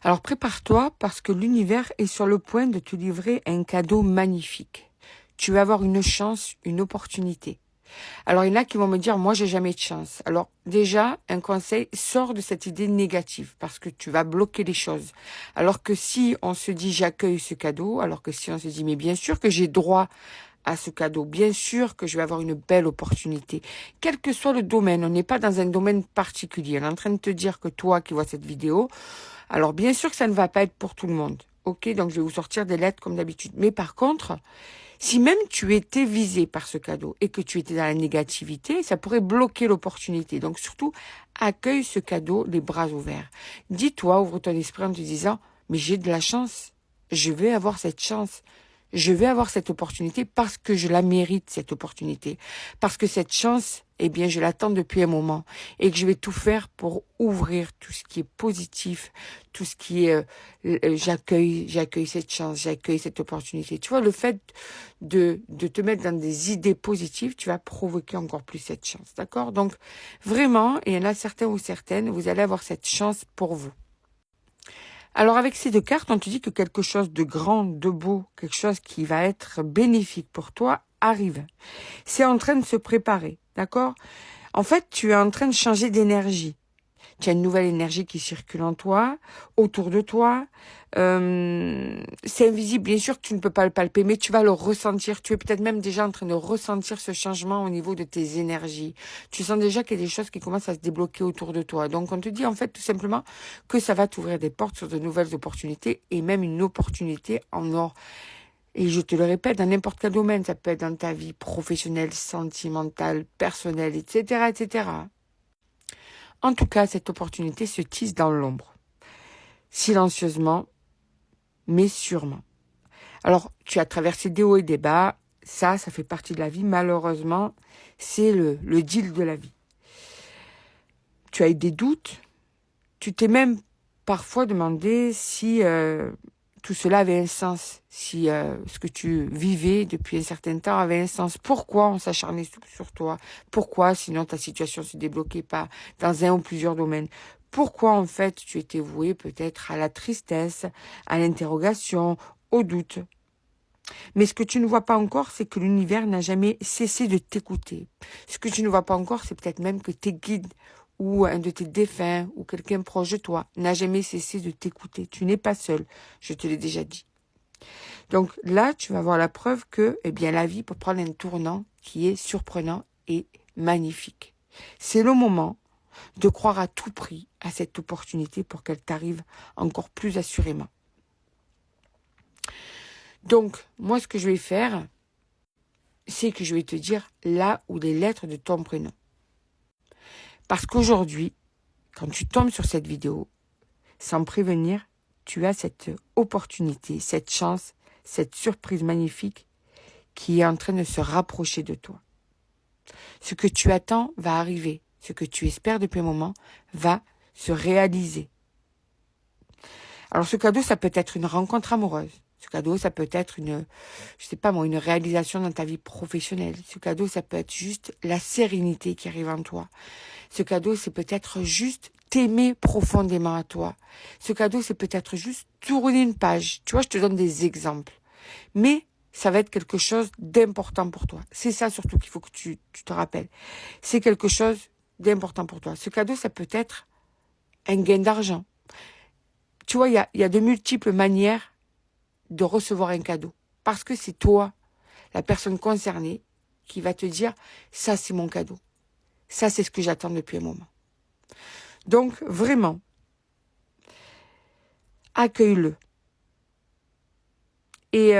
Alors prépare-toi parce que l'univers est sur le point de te livrer un cadeau magnifique. Tu vas avoir une chance, une opportunité. Alors il y en a qui vont me dire, moi j'ai jamais de chance. Alors déjà, un conseil, sors de cette idée négative parce que tu vas bloquer les choses. Alors que si on se dit j'accueille ce cadeau, alors que si on se dit mais bien sûr que j'ai droit à ce cadeau, bien sûr que je vais avoir une belle opportunité, quel que soit le domaine, on n'est pas dans un domaine particulier. On est en train de te dire que toi qui vois cette vidéo, alors bien sûr que ça ne va pas être pour tout le monde. Ok, donc je vais vous sortir des lettres comme d'habitude. Mais par contre, si même tu étais visé par ce cadeau et que tu étais dans la négativité, ça pourrait bloquer l'opportunité. Donc surtout, accueille ce cadeau les bras ouverts. Dis-toi, ouvre ton esprit en te disant, mais j'ai de la chance. Je vais avoir cette chance. Je vais avoir cette opportunité parce que je la mérite, cette opportunité. Parce que cette chance, eh bien, je l'attends depuis un moment et que je vais tout faire pour ouvrir tout ce qui est positif, tout ce qui est j'accueille cette chance, j'accueille cette opportunité. Tu vois, le fait de te mettre dans des idées positives, tu vas provoquer encore plus cette chance, d'accord? Donc, vraiment, et il y en a certains ou certaines, vous allez avoir cette chance pour vous. Alors avec ces deux cartes, on te dit que quelque chose de grand, de beau, quelque chose qui va être bénéfique pour toi arrive. C'est en train de se préparer, d'accord? En fait, tu es en train de changer d'énergie. Tu as une nouvelle énergie qui circule en toi, autour de toi. C'est invisible, bien sûr que tu ne peux pas le palper, mais tu vas le ressentir. Tu es peut-être même déjà en train de ressentir ce changement au niveau de tes énergies. Tu sens déjà qu'il y a des choses qui commencent à se débloquer autour de toi. Donc on te dit en fait tout simplement que ça va t'ouvrir des portes sur de nouvelles opportunités et même une opportunité en or. Et je te le répète, dans n'importe quel domaine, ça peut être dans ta vie professionnelle, sentimentale, personnelle, etc., etc. En tout cas, cette opportunité se tisse dans l'ombre, silencieusement, mais sûrement. Alors, tu as traversé des hauts et des bas, ça fait partie de la vie. Malheureusement, c'est le deal de la vie. Tu as eu des doutes, tu t'es même parfois demandé si tout cela avait un sens, si ce que tu vivais depuis un certain temps avait un sens. Pourquoi on s'acharnait sur toi? Pourquoi sinon ta situation se débloquait pas dans un ou plusieurs domaines? Pourquoi en fait tu étais voué peut-être à la tristesse, à l'interrogation, au doute? Mais ce que tu ne vois pas encore, c'est que l'univers n'a jamais cessé de t'écouter. Ce que tu ne vois pas encore, c'est peut-être même que tes guides ou un de tes défunts ou quelqu'un proche de toi n'a jamais cessé de t'écouter. Tu n'es pas seul, je te l'ai déjà dit. Donc là, tu vas voir la preuve que eh bien, la vie peut prendre un tournant qui est surprenant et magnifique. C'est le moment de croire à tout prix à cette opportunité pour qu'elle t'arrive encore plus assurément. Donc, moi, ce que je vais faire, c'est que je vais te dire là où les lettres de ton prénom. Parce qu'aujourd'hui, quand tu tombes sur cette vidéo, sans prévenir, tu as cette opportunité, cette chance, cette surprise magnifique qui est en train de se rapprocher de toi. Ce que tu attends va arriver. Ce que tu espères depuis un moment va se réaliser. Alors ce cadeau, ça peut être une rencontre amoureuse. Ce cadeau, ça peut être une réalisation dans ta vie professionnelle. Ce cadeau, ça peut être juste la sérénité qui arrive en toi. Ce cadeau, c'est peut-être juste t'aimer profondément à toi. Ce cadeau, c'est peut-être juste tourner une page. Tu vois, je te donne des exemples. Mais ça va être quelque chose d'important pour toi. C'est ça surtout qu'il faut que tu te rappelles. C'est quelque chose d'important pour toi. Ce cadeau, ça peut être un gain d'argent. Tu vois, il y a de multiples manières de recevoir un cadeau. Parce que c'est toi, la personne concernée, qui va te dire, ça c'est mon cadeau. Ça c'est ce que j'attends depuis un moment. Donc vraiment, accueille-le. Et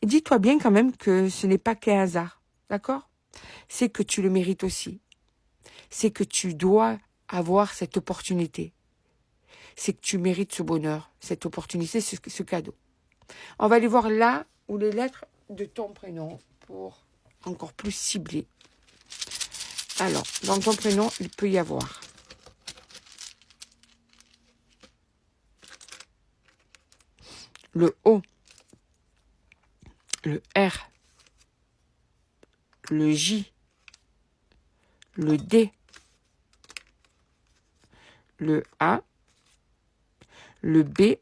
dis-toi bien quand même que ce n'est pas qu'un hasard, d'accord? C'est que tu le mérites aussi. C'est que tu dois avoir cette opportunité. C'est que tu mérites ce bonheur, cette opportunité, ce cadeau. On va aller voir là où les lettres de ton prénom pour encore plus cibler. Alors, dans ton prénom, il peut y avoir le O, le R, le J, le D, le A, le B,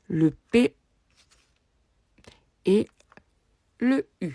le P et le U.